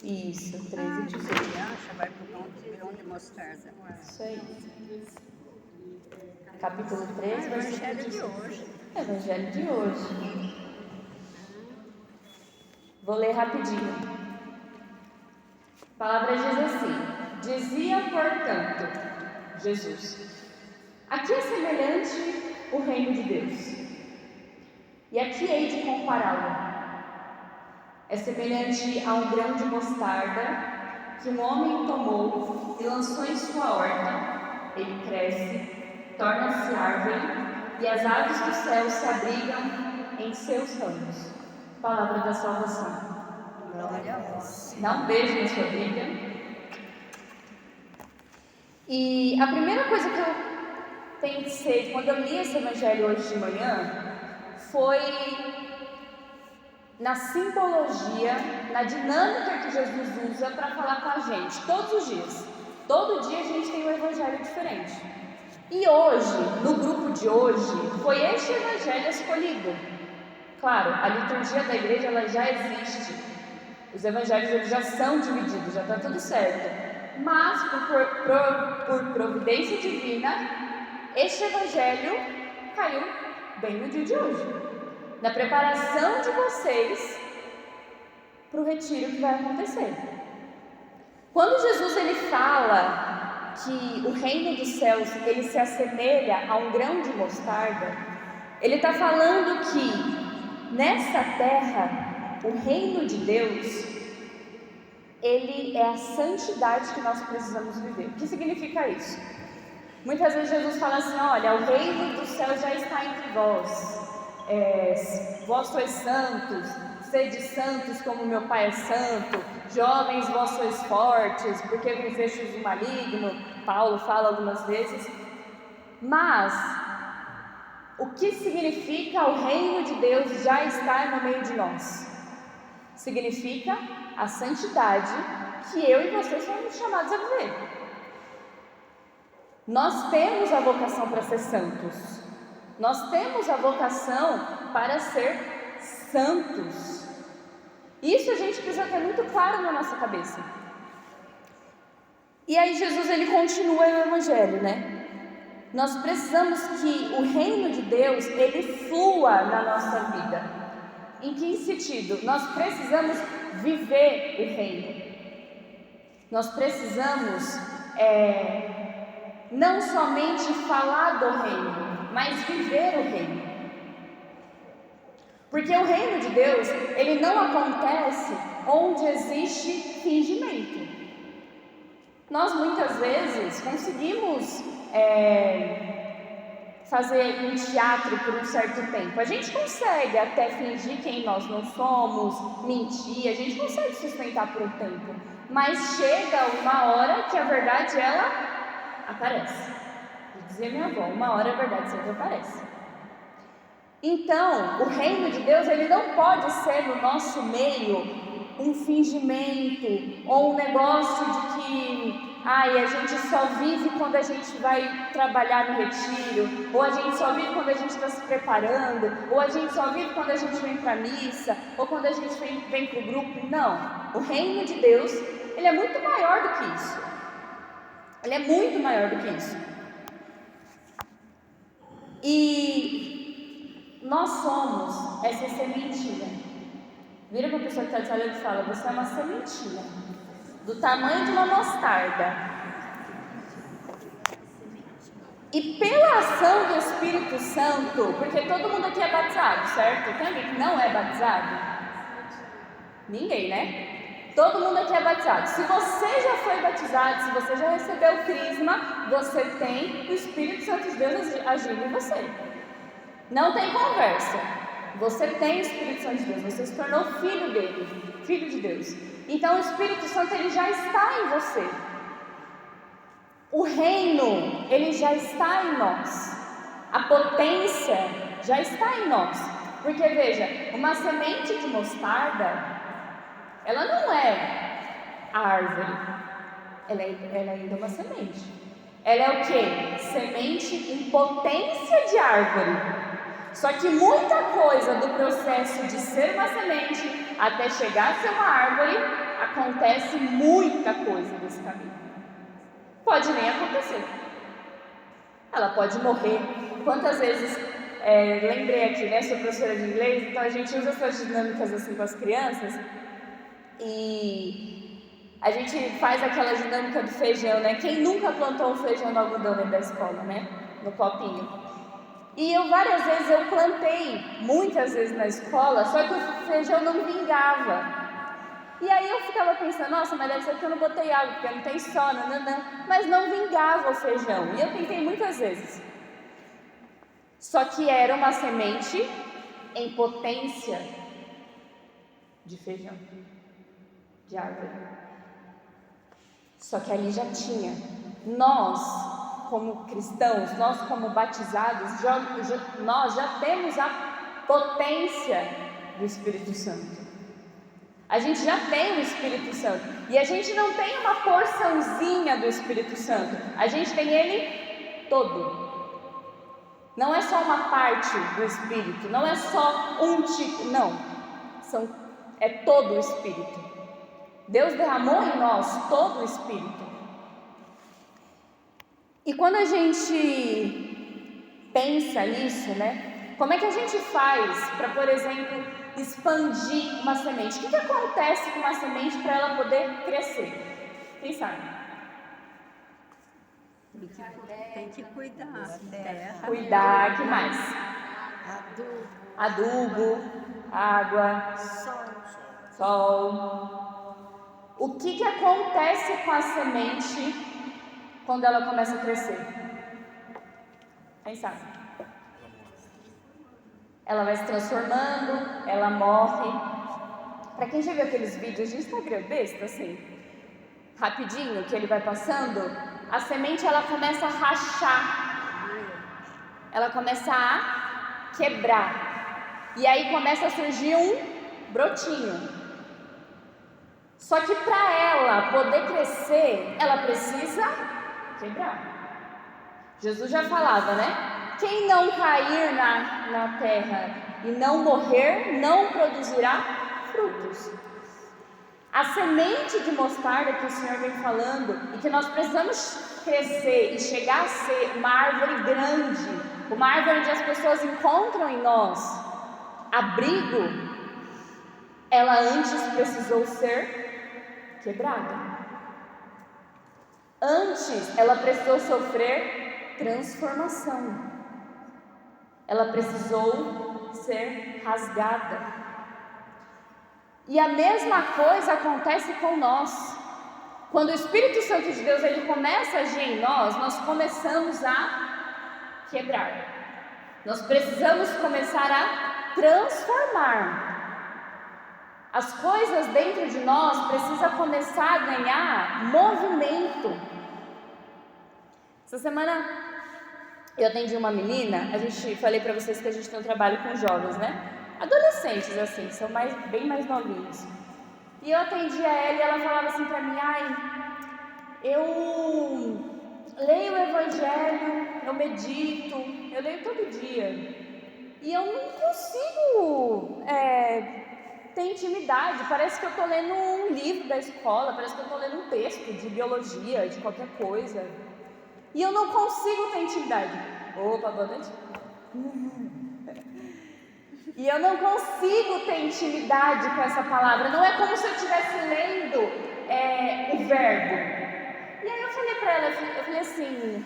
Isso, 13 e 18. Criança vai para o grão de mostarda. Isso aí. Capítulo 13, versículo Evangelho de 18. hoje. Evangelho de hoje. Vou ler rapidinho. A palavra diz assim: dizia, portanto, Jesus: aqui é semelhante o reino de Deus, e aqui hei de compará-lo. É semelhante a um grão de mostarda que um homem tomou e lançou em sua horta. Ele cresce, torna-se árvore, e as aves do céu se abrigam em seus ramos. Palavra da salvação. Glória a Deus. Dá um beijo na sua Bíblia. E a primeira coisa que eu pensei quando eu li esse evangelho hoje de manhã foi na simbologia, na dinâmica que Jesus usa para falar com a gente todos os dias. Todo dia a gente tem um evangelho diferente. E hoje, no grupo de hoje, foi este evangelho escolhido. Claro, a liturgia da igreja ela já existe. Os evangelhos eles já são divididos, já está tudo certo. Mas, por providência divina, este evangelho caiu bem no dia de hoje. Na preparação de vocês para o retiro que vai acontecer. Quando Jesus ele fala que o reino dos céus ele se assemelha a um grão de mostarda, ele está falando que nessa terra o reino de Deus ele é a santidade que nós precisamos viver. O que significa isso? Muitas vezes Jesus fala assim: olha, o reino dos céus já está entre vós. Vós sois santos, sede santos como meu Pai é santo, jovens vós sois fortes, porque vencestes o maligno. Paulo fala algumas vezes. Mas o que significa o reino de Deus já estar no meio de nós? Significa a santidade que eu e vocês somos chamados a viver. Nós temos a vocação para ser santos. Nós temos a vocação para ser santos. Isso a gente precisa ter muito claro na nossa cabeça. E aí Jesus ele continua o evangelho, né? Nós precisamos que o reino de Deus ele flua na nossa vida. Em que sentido? Nós precisamos viver o reino. Nós precisamos não somente falar do reino, mas viver o reino. Porque o reino de Deus, ele não acontece onde existe fingimento. Nós muitas vezes conseguimos fazer um teatro por um certo tempo. A gente consegue até fingir quem nós não somos, mentir, a gente consegue sustentar por um tempo. Mas chega uma hora que a verdade ela aparece. Dizia minha avó, uma hora a verdade sempre aparece. Então, o reino de Deus ele não pode ser no nosso meio um fingimento ou um negócio de que a gente só vive quando a gente vai trabalhar no retiro, ou a gente só vive quando a gente está se preparando, ou a gente só vive quando a gente vem para a missa, ou quando a gente vem para o grupo. Não, o reino de Deus ele é muito maior do que isso. Ele é muito maior do que isso. E nós somos essa sementinha. Vira para a pessoa que está de olho e fala: você é uma sementinha do tamanho de uma mostarda. E pela ação do Espírito Santo, porque todo mundo aqui é batizado, certo? Tem alguém que não é batizado? Ninguém, né? Todo mundo aqui é batizado. Se você já foi batizado, se você já recebeu o crisma, você tem o Espírito Santo de Deus agindo em você. Não tem conversa. Você tem o Espírito Santo de Deus, você se tornou filho dele, filho de Deus. Então o Espírito Santo ele já está em você. O reino, ele já está em nós. A potência já está em nós. Porque veja, uma semente de mostarda, ela não é árvore, ela é ainda uma semente. Ela é o quê? Semente em potência de árvore. Só que muita coisa do processo de ser uma semente até chegar a ser uma árvore acontece muita coisa nesse caminho. Pode nem acontecer. Ela pode morrer. Quantas vezes, lembrei aqui, né, sou professora de inglês, então a gente usa essas dinâmicas assim com as crianças, e a gente faz aquela dinâmica do feijão, né? Quem nunca plantou um feijão no algodão dentro da escola, né? No copinho. E várias vezes eu plantei, muitas vezes na escola, só que o feijão não vingava. E aí eu ficava pensando, nossa, mas deve ser que eu não botei água, porque não tem sol, mas não vingava o feijão. E eu tentei muitas vezes. Só que era uma semente em potência de feijão, de árvore. Só que ali já tinha. Nós, como cristãos, nós como batizados, nós já temos a potência do Espírito Santo. A gente já tem o Espírito Santo. E a gente não tem uma porçãozinha do Espírito Santo. A gente tem ele todo. Não é só uma parte do Espírito, não é só um tipo, não. É todo o Espírito. Deus derramou em nós todo o Espírito. E quando a gente pensa nisso, né? Como é que a gente faz para, por exemplo, expandir uma semente? O que acontece com uma semente para ela poder crescer? Quem sabe? Tem que cuidar da terra. Cuidar, que mais? Adubo, água, sol. O que acontece com a semente quando ela começa a crescer? Quem sabe? Ela vai se transformando, ela morre. Para quem já viu aqueles vídeos de Instagram besta, assim, rapidinho, que ele vai passando, a semente ela começa a rachar, ela começa a quebrar, e aí começa a surgir um brotinho. Só que para ela poder crescer, ela precisa quebrar. Jesus já falava, né? Quem não cair na terra e não morrer, não produzirá frutos. A semente de mostarda que o Senhor vem falando e que nós precisamos crescer e chegar a ser uma árvore grande, uma árvore onde as pessoas encontram em nós abrigo, ela antes precisou ser quebrada. Antes ela precisou sofrer transformação. Ela precisou ser rasgada. E a mesma coisa acontece com nós. Quando o Espírito Santo de Deus ele começa a agir em nós começamos a quebrar. Nós precisamos começar a transformar. As coisas dentro de nós precisam começar a ganhar movimento. Essa semana eu atendi uma menina, falei para vocês que a gente tem um trabalho com jovens, né? Adolescentes, assim, são bem mais novinhos. E eu atendi a ela e ela falava assim pra mim, eu leio o Evangelho, eu medito, eu leio todo dia. E eu não consigo ter intimidade, parece que eu estou lendo um livro da escola, parece que eu estou lendo um texto de biologia, de qualquer coisa. E eu não consigo ter intimidade. Opa, boa noite. E eu não consigo ter intimidade com essa palavra. Não é como se eu estivesse lendo o verbo. E aí eu falei para ela, eu falei assim,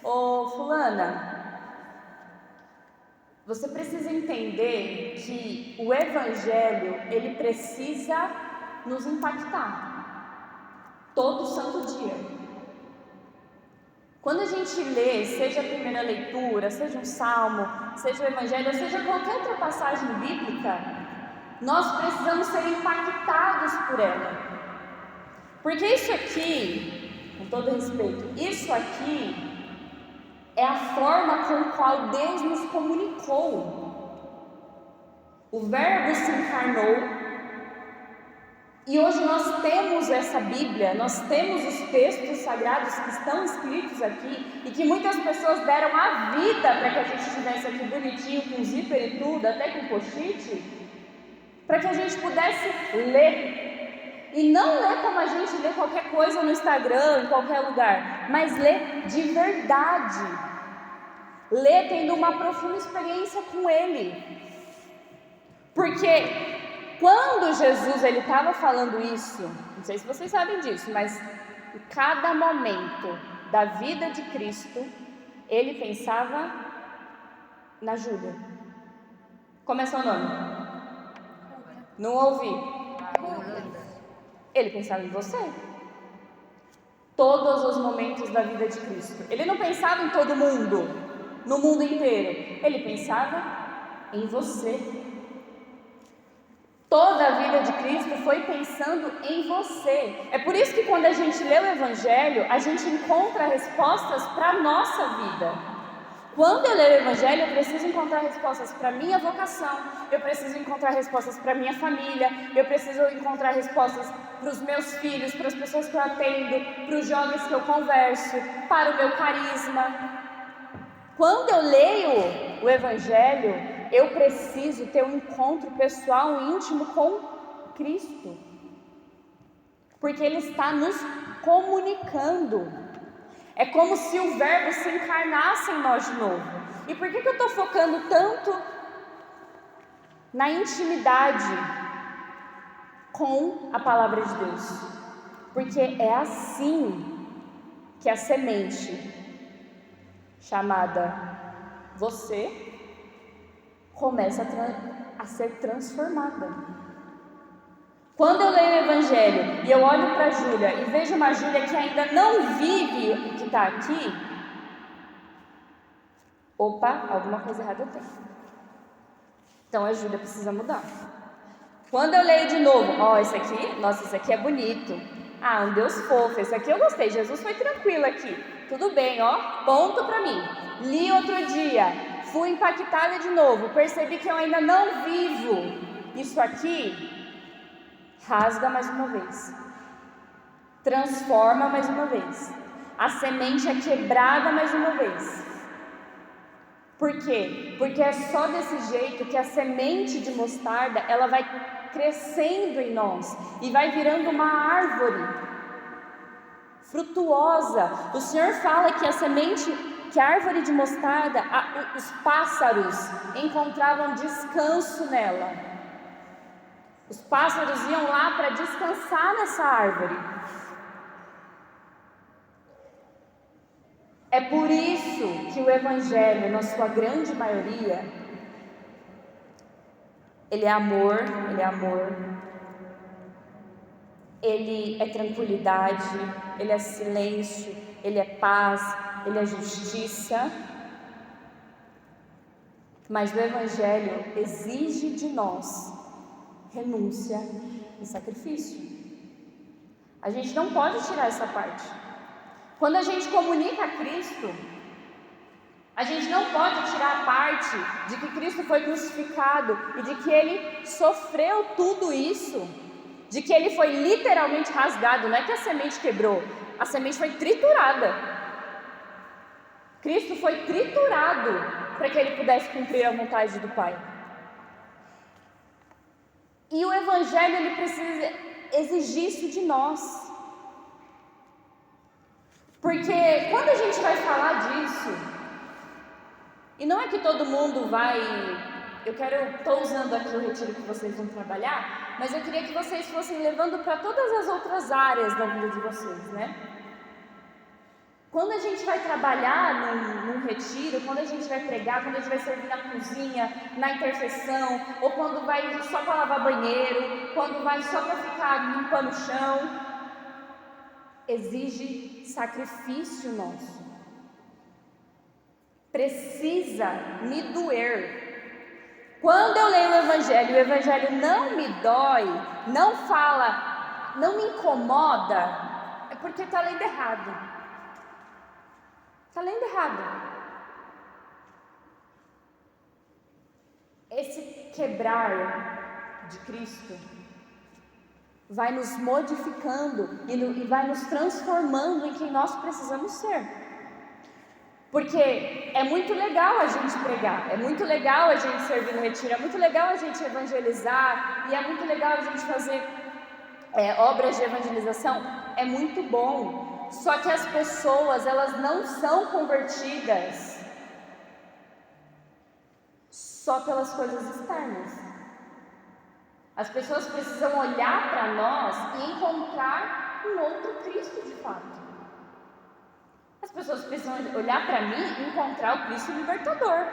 ô fulana, você precisa entender que o Evangelho, ele precisa nos impactar. Todo santo dia. Quando a gente lê, seja a primeira leitura, seja um salmo, seja o Evangelho, seja qualquer outra passagem bíblica, nós precisamos ser impactados por ela. Porque isso aqui, com todo respeito, isso aqui é a forma com a qual Deus nos comunicou. O Verbo se encarnou. E hoje nós temos essa Bíblia, nós temos os textos sagrados que estão escritos aqui e que muitas pessoas deram a vida para que a gente estivesse aqui bonitinho, com zíper e tudo, até com post-it, para que a gente pudesse ler. E não lê como a gente lê qualquer coisa no Instagram, em qualquer lugar, mas lê de verdade. Lê tendo uma profunda experiência com Ele. Porque quando Jesus estava falando isso, não sei se vocês sabem disso, mas em cada momento da vida de Cristo, Ele pensava na Júlia. Como é seu nome? Não ouvi. Ele pensava em você. Todos os momentos da vida de Cristo. Ele não pensava em todo mundo, no mundo inteiro. Ele pensava em você. Toda a vida de Cristo foi pensando em você. É por isso que quando a gente lê o Evangelho, a gente encontra respostas para a nossa vida. Quando eu leio o Evangelho, eu preciso encontrar respostas para a minha vocação, eu preciso encontrar respostas para a minha família, eu preciso encontrar respostas para os meus filhos, para as pessoas que eu atendo, para os jovens que eu converso, para o meu carisma. Quando eu leio o Evangelho, eu preciso ter um encontro pessoal e íntimo com Cristo, porque Ele está nos comunicando. É como se o Verbo se encarnasse em nós de novo. E por que eu estou focando tanto na intimidade com a Palavra de Deus? Porque é assim que a semente chamada você começa a ser transformada. Quando eu leio o Evangelho e eu olho para a Júlia e vejo uma Júlia que ainda não vive o que está aqui, opa, alguma coisa errada eu tenho. Então a Júlia precisa mudar. Quando eu leio de novo, esse aqui, nossa, esse aqui é bonito. Ah, um Deus fofo, esse aqui eu gostei, Jesus foi tranquilo aqui. Tudo bem, ponto para mim. Li outro dia, fui impactada de novo, percebi que eu ainda não vivo isso aqui. Rasga mais uma vez, transforma mais uma vez, a semente é quebrada mais uma vez. Por quê? Porque é só desse jeito que a semente de mostarda, ela vai crescendo em nós e vai virando uma árvore frutuosa. O Senhor fala que que a árvore de mostarda, os pássaros encontravam descanso nela. Os pássaros iam lá para descansar nessa árvore. É por isso que o Evangelho, na sua grande maioria, ele é amor, ele é tranquilidade, ele é silêncio, ele é paz, ele é justiça. Mas o Evangelho exige de nós renúncia e sacrifício. A gente não pode tirar essa parte. Quando a gente comunica a Cristo, a gente não pode tirar a parte de que Cristo foi crucificado e de que Ele sofreu tudo isso, de que Ele foi literalmente rasgado. Não é que a semente quebrou, a semente foi triturada. Cristo foi triturado para que Ele pudesse cumprir a vontade do Pai. E o Evangelho, ele precisa exigir isso de nós. Porque quando a gente vai falar disso, e não é que todo mundo vai... estou usando aqui o retiro que vocês vão trabalhar, mas eu queria que vocês fossem levando para todas as outras áreas da vida de vocês, né? Quando a gente vai trabalhar num retiro, quando a gente vai pregar, quando a gente vai servir na cozinha, na intercessão, ou quando vai só para lavar banheiro, quando vai só para ficar limpando o chão, exige sacrifício nosso. Precisa me doer. Quando eu leio o Evangelho não me dói, não fala, não me incomoda, é porque está lendo errado. Está lendo errado. Esse quebrar de Cristo vai nos modificando e vai nos transformando em quem nós precisamos ser. Porque é muito legal a gente pregar, é muito legal a gente servir no retiro, é muito legal a gente evangelizar, e é muito legal a gente fazer obras de evangelização, é muito bom. Só que as pessoas, elas não são convertidas só pelas coisas externas. As pessoas precisam olhar para nós e encontrar um outro Cristo de fato. As pessoas precisam olhar para mim e encontrar o Cristo libertador,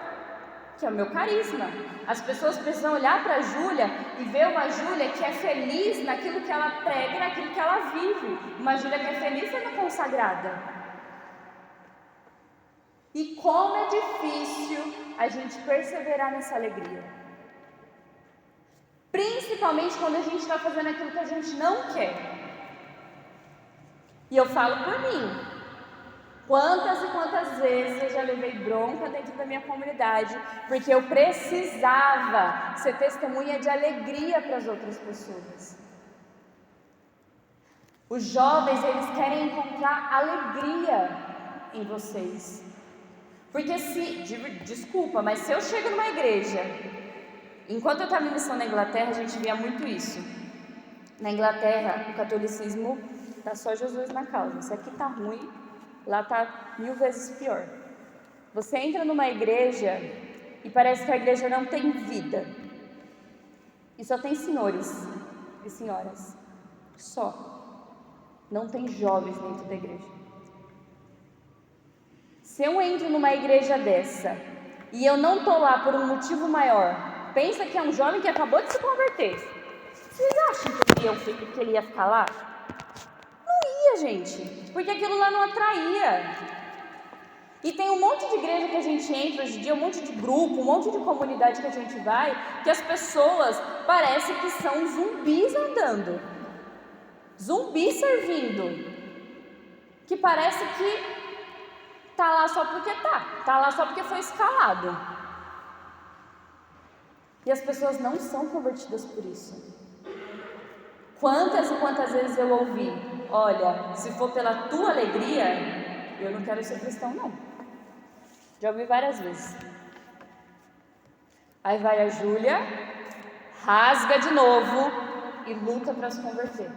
que é o meu carisma. As pessoas precisam olhar para a Júlia e ver uma Júlia que é feliz naquilo que ela prega, naquilo que ela vive. Uma Júlia que é feliz sendo consagrada. E como é difícil a gente perseverar nessa alegria. Principalmente quando a gente está fazendo aquilo que a gente não quer. E eu falo por mim. Quantas e quantas vezes eu já levei bronca dentro da minha comunidade, porque eu precisava ser testemunha de alegria para as outras pessoas. Os jovens, eles querem encontrar alegria em vocês. Porque desculpa, mas se eu chego numa igreja, enquanto eu estava em missão na Inglaterra, a gente via muito isso. Na Inglaterra, o catolicismo está só Jesus na causa. Isso aqui está ruim. Lá está 1000 vezes pior. Você entra numa igreja e parece que a igreja não tem vida. E só tem senhores e senhoras. Só. Não tem jovens dentro da igreja. Se eu entro numa igreja dessa e eu não estou lá por um motivo maior, pensa que é um jovem que acabou de se converter. Vocês acham que ele ia ficar lá? Gente, porque aquilo lá não atraía. E tem um monte de igreja que a gente entra hoje em dia, um monte de grupo, um monte de comunidade que a gente vai, que as pessoas parecem que são zumbis andando, zumbis servindo, que parece que tá lá só porque tá lá só porque foi escalado. E as pessoas não são convertidas por isso. Quantas e quantas vezes eu ouvi: olha, se for pela tua alegria, eu não quero ser cristão não. Já ouvi várias vezes. Aí vai a Júlia, rasga de novo e luta para se converter.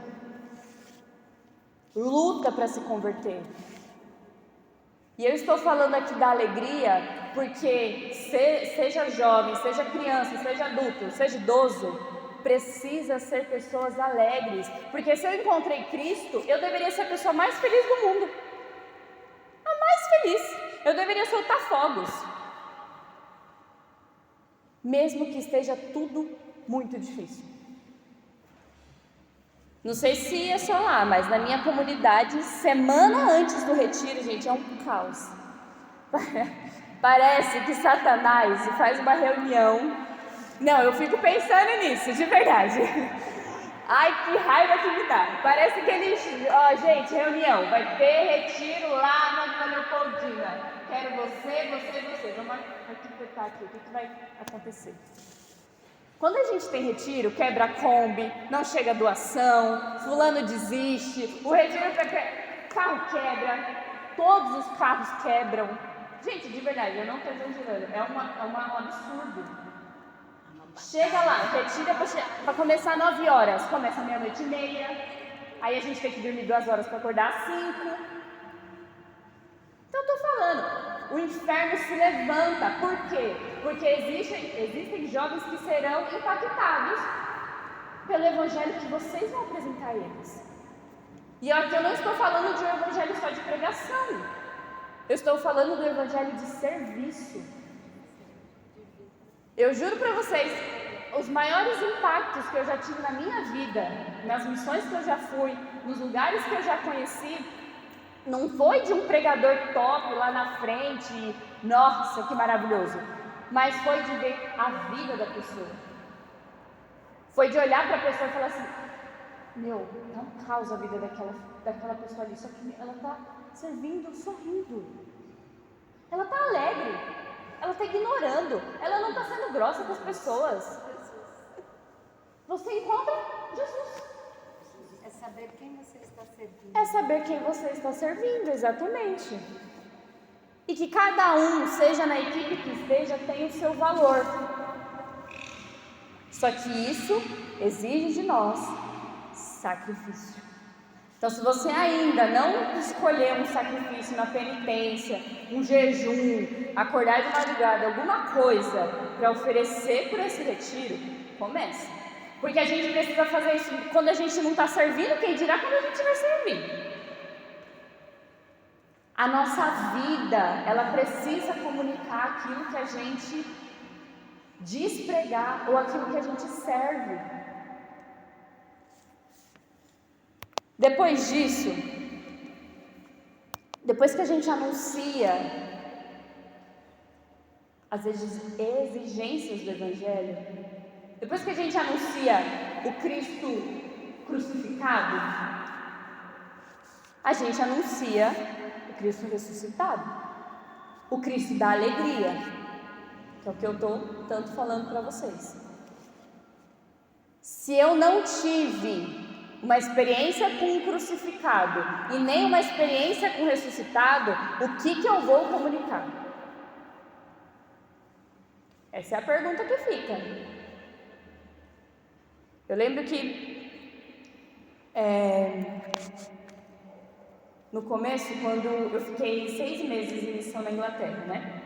Luta para se converter. E eu estou falando aqui da alegria porque seja jovem, seja criança, seja adulto, seja idoso, precisa ser pessoas alegres, porque se eu encontrei Cristo, eu deveria ser a pessoa mais feliz do mundo, a mais feliz. Eu deveria soltar fogos, mesmo que esteja tudo muito difícil. Não sei se é só lá, mas na minha comunidade, semana antes do retiro, gente, é um caos. Parece que Satanás faz uma reunião. Não, eu fico pensando nisso, de verdade. Ai, que raiva que me dá. Parece que eles... gente, reunião. Vai ter retiro lá na Vila Leopoldina. Quero você. Vamos arquitetar aqui. O que vai acontecer? Quando a gente tem retiro, quebra a Kombi, não chega doação, fulano desiste, o retiro... carro quebra, todos os carros quebram. Gente, de verdade, eu não estou exagerando. É um absurdo. Chega lá, retira para começar 9 horas, começa 00:30, aí a gente tem que dormir 2 horas para acordar às 5. Então eu estou falando, o inferno se levanta, por quê? Porque existem jovens que serão impactados pelo evangelho que vocês vão apresentar a eles. E aqui eu não estou falando de um evangelho só de pregação, eu estou falando do evangelho de serviço. Eu juro para vocês, os maiores impactos que eu já tive na minha vida, nas missões que eu já fui, nos lugares que eu já conheci, não foi de um pregador top lá na frente, nossa, que maravilhoso, mas foi de ver a vida da pessoa. Foi de olhar para a pessoa e falar assim: meu, não causa a vida daquela pessoa ali, só que ela está servindo, sorrindo, ela está alegre. Ela está ignorando, ela não está sendo grossa com as pessoas. Você encontra Jesus. É saber quem você está servindo. É saber quem você está servindo, exatamente. E que cada um, seja na equipe que esteja, tem o seu valor. Só que isso exige de nós sacrifício. Então, se você ainda não escolheu um sacrifício na penitência, um jejum, acordar de madrugada, alguma coisa para oferecer por esse retiro, comece. Porque a gente precisa fazer isso quando a gente não está servindo, quem dirá quando a gente vai servir. A nossa vida, ela precisa comunicar aquilo que a gente diz pregar ou aquilo que a gente serve. Depois disso, depois que a gente anuncia as exigências do Evangelho, depois que a gente anuncia o Cristo crucificado, a gente anuncia o Cristo ressuscitado, o Cristo da alegria, que é o que eu estou tanto falando para vocês. Se eu não tive uma experiência com o crucificado e nem uma experiência com o ressuscitado, o que eu vou comunicar? Essa é a pergunta que fica. Eu lembro que no começo, quando eu fiquei 6 meses em missão na Inglaterra, né?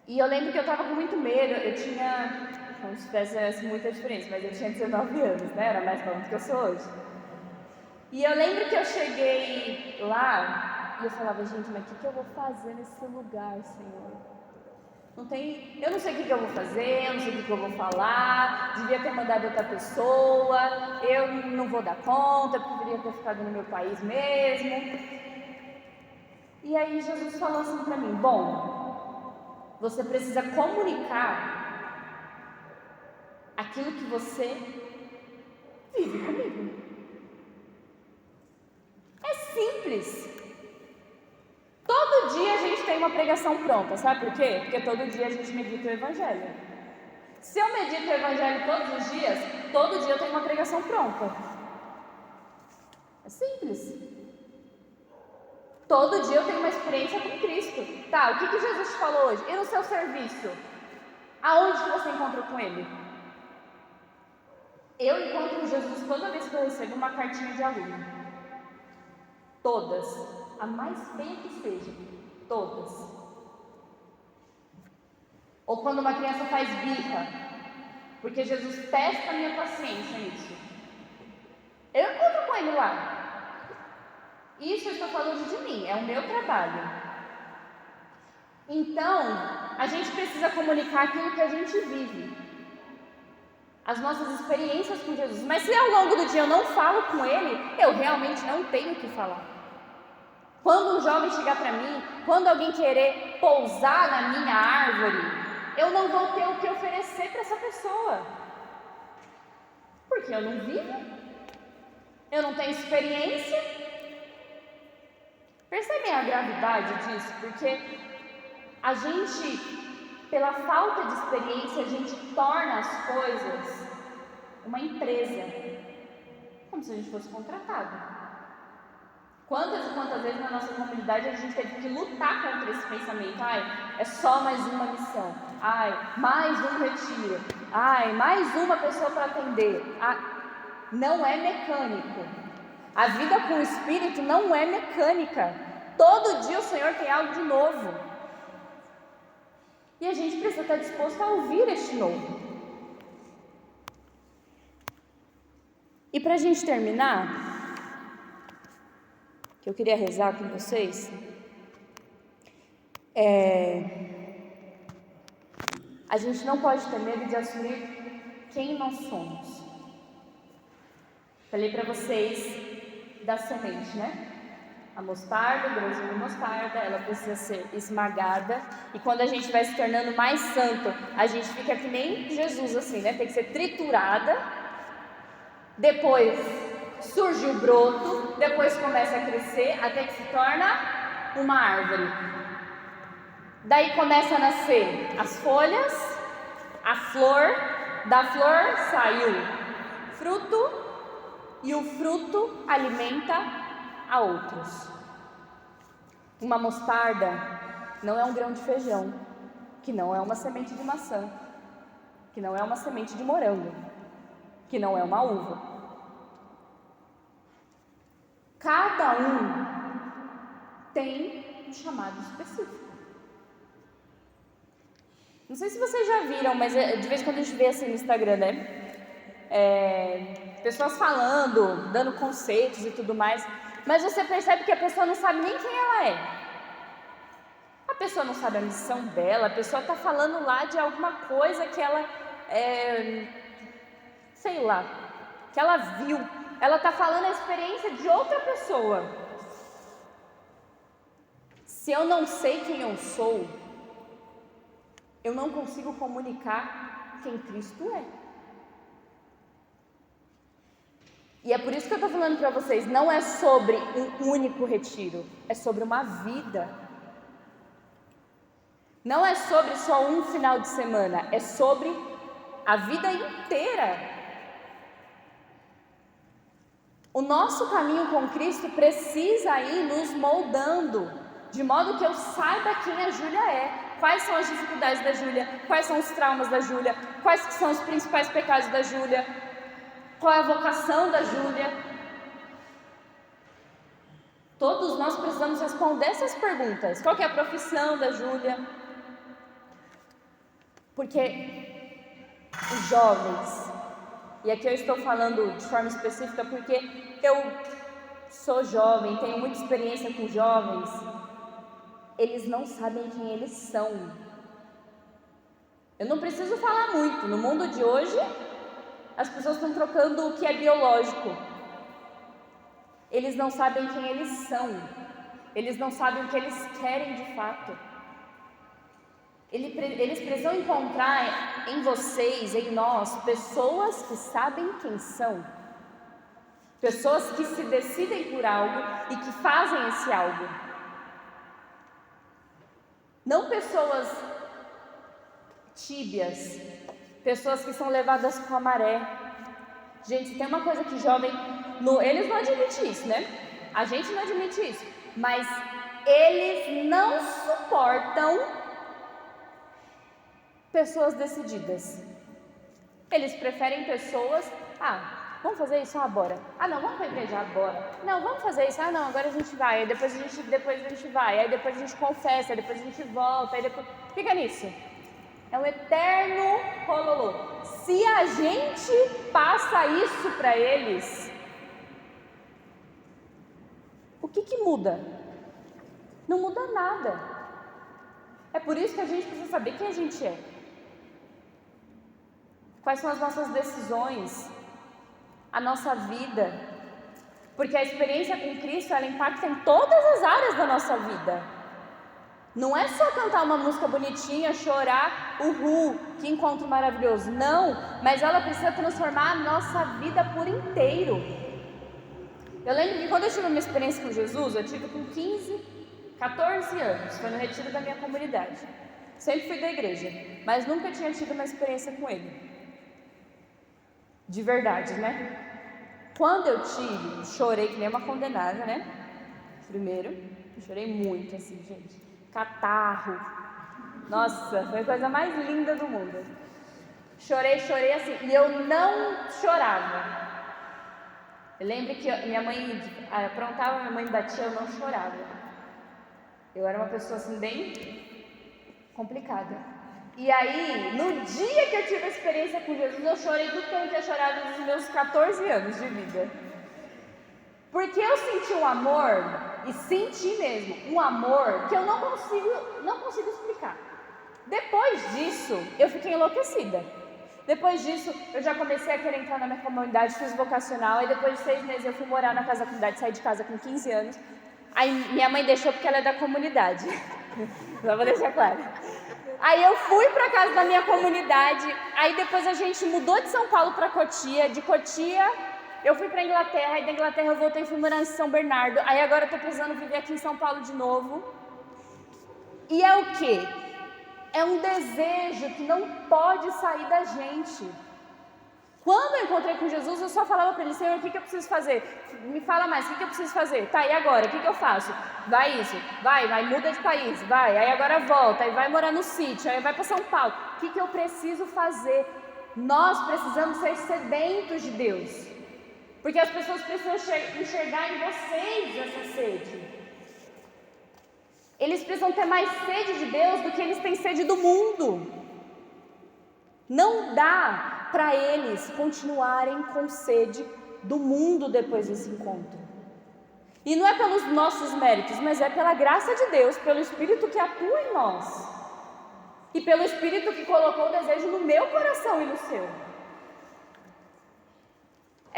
E eu lembro que eu estava com muito medo, eu tinha, como se tivesse muita diferença, mas eu tinha 19 anos, né? Era mais nova do que eu sou hoje. E eu lembro que eu cheguei lá e eu falava, gente, mas o que eu vou fazer nesse lugar, Senhor? Eu não sei o que eu vou fazer, eu não sei o que eu vou falar, devia ter mandado outra pessoa, eu não vou dar conta, eu poderia ter ficado no meu país mesmo. E aí Jesus falou assim para mim, bom, você precisa comunicar aquilo que você vive comigo. É simples. Todo dia a gente tem uma pregação pronta, sabe por quê? Porque todo dia a gente medita o Evangelho. Se eu medito o Evangelho todos os dias, todo dia eu tenho uma pregação pronta. É simples. Todo dia eu tenho uma experiência com Cristo. Tá, o que Jesus te falou hoje? E no seu serviço? Aonde que você encontrou com Ele? Eu encontro Jesus toda vez que eu recebo uma cartinha de aluno. Todas. A mais feia que seja, todas. Ou quando uma criança faz birra, porque Jesus testa a minha paciência nisso. Eu encontro com ele lá. Isso eu estou falando de mim, é o meu trabalho. Então, a gente precisa comunicar aquilo que a gente vive, as nossas experiências com Jesus. Mas se ao longo do dia eu não falo com ele, eu realmente não tenho o que falar. Quando um jovem chegar para mim, quando alguém querer pousar na minha árvore, eu não vou ter o que oferecer para essa pessoa. Porque eu não vivo, eu não tenho experiência. Percebem a gravidade disso? Porque a gente, pela falta de experiência, a gente torna as coisas uma empresa, como se a gente fosse contratado. Quantas e quantas vezes na nossa comunidade a gente teve que lutar contra esse pensamento? Ai, é só mais uma missão. Ai, mais um retiro. Ai, mais uma pessoa para atender. Não é mecânico. A vida com o Espírito não é mecânica. Todo dia o Senhor tem algo de novo. E a gente precisa estar disposto a ouvir este novo. E para a gente terminar, que eu queria rezar com vocês, a gente não pode ter medo de assumir quem nós somos. Falei para vocês da semente, né? A mostarda, o grãozinho de mostarda, ela precisa ser esmagada, e quando a gente vai se tornando mais santo, a gente fica que nem Jesus assim, né? Tem que ser triturada, depois surge o broto, depois começa a crescer até que se torna uma árvore. Daí começa a nascer as folhas, a flor, da flor sai o fruto e o fruto alimenta a outros. Uma mostarda não é um grão de feijão, que não é uma semente de maçã, que não é uma semente de morango, que não é uma uva. Cada um tem um chamado específico. Não sei se vocês já viram, mas de vez em quando a gente vê assim no Instagram, né? Pessoas falando, dando conceitos e tudo mais, mas você percebe que a pessoa não sabe nem quem ela é. A pessoa não sabe a missão dela, a pessoa está falando lá de alguma coisa que ela, sei lá, que ela viu. Ela está falando a experiência de outra pessoa. Se eu não sei quem eu sou, eu não consigo comunicar quem Cristo é. E é por isso que eu estou falando para vocês, não é sobre um único retiro, é sobre uma vida. Não é sobre só um final de semana, é sobre a vida inteira. O nosso caminho com Cristo precisa ir nos moldando, de modo que eu saiba quem a Júlia é, quais são as dificuldades da Júlia, quais são os traumas da Júlia, quais são os principais pecados da Júlia, qual é a vocação da Júlia. Todos nós precisamos responder essas perguntas. Qual que é a profissão da Júlia? Porque os jovens, e aqui eu estou falando de forma específica porque eu sou jovem, tenho muita experiência com jovens, eles não sabem quem eles são. Eu não preciso falar muito, no mundo de hoje, as pessoas estão trocando o que é biológico. Eles não sabem quem eles são, eles não sabem o que eles querem de fato. Eles precisam encontrar em vocês, em nós, pessoas que sabem quem são. Pessoas que se decidem por algo e que fazem esse algo. Não pessoas tíbias, pessoas que são levadas com a maré. Gente, se tem uma coisa que jovem, eles não admitem isso, né? A gente não admite isso, mas eles não suportam pessoas decididas. Eles preferem pessoas, vamos fazer isso agora. Não, vamos para a igreja agora. Não, vamos fazer isso. Não, agora a gente vai. Aí depois a gente vai. Aí depois a gente confessa. Aí depois a gente volta. Aí depois fica nisso. É um eterno rololô. Se a gente passa isso para eles, o que muda? Não muda nada. É por isso que a gente precisa saber quem a gente é. Quais são as nossas decisões, a nossa vida, porque a experiência com Cristo, ela impacta em todas as áreas da nossa vida. Não é só cantar uma música bonitinha, chorar, uhul, que encontro maravilhoso. Não, mas ela precisa transformar a nossa vida por inteiro. Eu lembro que quando eu tive uma experiência com Jesus, eu tive com 14 anos, foi no retiro da minha comunidade. Sempre fui da igreja, mas nunca tinha tido uma experiência com Ele. De verdade, né? Quando eu tive, chorei que nem uma condenada, né? Primeiro, eu chorei muito, assim, gente. Catarro. Nossa, foi a coisa mais linda do mundo. Chorei assim, e eu não chorava. Eu lembro que minha mãe aprontava, minha mãe batia, eu não chorava. Eu era uma pessoa, assim, bem complicada. E aí, no dia que eu tive a experiência com Jesus, eu chorei do que eu tinha chorado nos meus 14 anos de vida. Porque eu senti um amor, e senti mesmo, um amor que eu não consigo explicar. Depois disso, eu fiquei enlouquecida. Depois disso, eu já comecei a querer entrar na minha comunidade, fiz vocacional, aí depois de 6 meses eu fui morar na casa da comunidade, saí de casa com 15 anos. Aí minha mãe deixou porque ela é da comunidade. Só vou deixar claro. Aí eu fui para casa da minha comunidade, aí depois a gente mudou de São Paulo para Cotia, de Cotia eu fui para Inglaterra, aí da Inglaterra eu voltei e fui morar em São Bernardo, aí agora eu tô precisando viver aqui em São Paulo de novo. E é o quê? É um desejo que não pode sair da gente. Quando eu encontrei com Jesus, eu só falava para ele: Senhor, o que eu preciso fazer? Me fala mais, o que eu preciso fazer? Tá, e agora? O que eu faço? Vai isso, vai, muda de país, vai, aí agora volta, aí vai morar no sítio, aí vai para São Paulo. O que eu preciso fazer? Nós precisamos ser sedentos de Deus. Porque as pessoas precisam enxergar em vocês essa sede. Eles precisam ter mais sede de Deus do que eles têm sede do mundo. Não dá para eles continuarem com sede do mundo depois desse encontro. E não é pelos nossos méritos, mas é pela graça de Deus, pelo Espírito que atua em nós. E pelo Espírito que colocou o desejo no meu coração e no seu.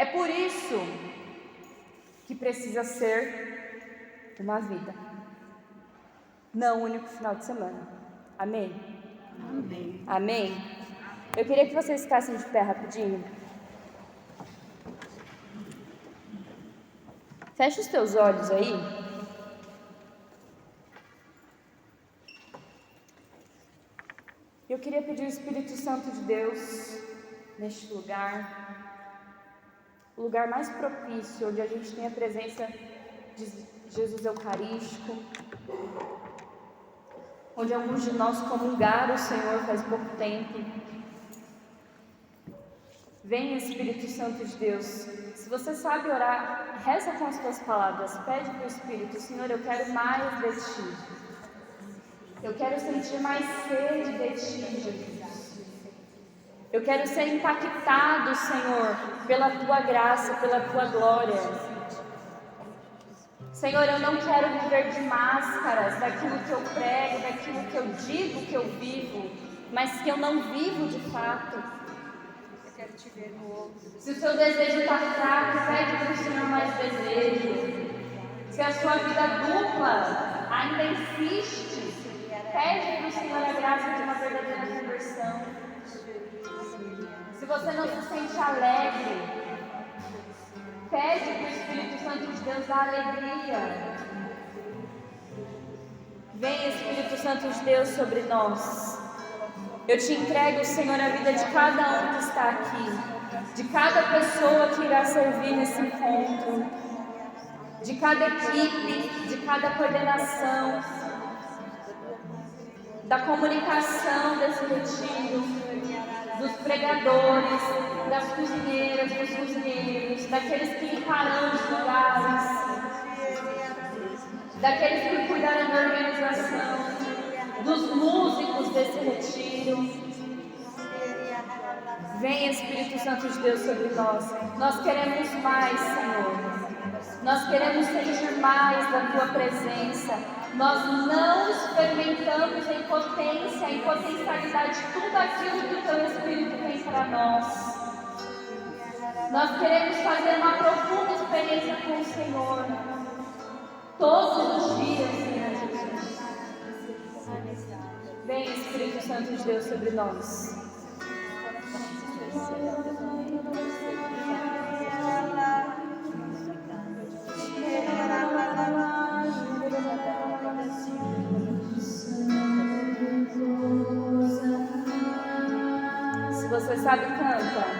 É por isso que precisa ser uma vida, não um único final de semana. Amém? Amém. Amém? Eu queria que vocês ficassem de pé rapidinho. Feche os teus olhos aí. Eu queria pedir o Espírito Santo de Deus neste lugar. O lugar mais propício, onde a gente tem a presença de Jesus Eucarístico, onde alguns de nós comungaram o Senhor faz pouco tempo. Venha, Espírito Santo de Deus. Se você sabe orar, reza com as suas palavras, pede para o Espírito: Senhor, eu quero mais de Ti. Eu quero sentir mais sede de Ti, Jesus. Eu quero ser impactado, Senhor, pela Tua graça, pela Tua glória. Senhor, eu não quero viver de máscaras daquilo que eu prego, daquilo que eu digo que eu vivo, mas que eu não vivo de fato. Eu quero te ver no outro. Se o seu desejo está fraco, pede para o Senhor mais desejo. Se a sua vida dupla ainda insiste, pede para o Senhor a graça de uma verdadeira conversão. Se você não se sente alegre, pede para o Espírito Santo de Deus a alegria. Venha, Espírito Santo de Deus, sobre nós. Eu te entrego, Senhor, a vida de cada um que está aqui, de cada pessoa que irá servir nesse encontro, de cada equipe, de cada coordenação, da comunicação desse retiro, dos pregadores, das cozinheiras, dos cozinheiros, daqueles que limparão os lugares, daqueles que cuidarão da organização, dos músicos desse retiro. Venha, Espírito Santo de Deus, sobre nós. Nós queremos mais, Senhor. Nós queremos sentir mais da Tua presença. Nós não experimentamos em potência, em potencialidade, tudo aquilo que o Teu Espírito tem para nós. Nós queremos fazer uma profunda experiência com o Senhor, todos os dias, Senhor Jesus. Vem, Espírito Santo de Deus, sobre nós. Se você sabe, canta.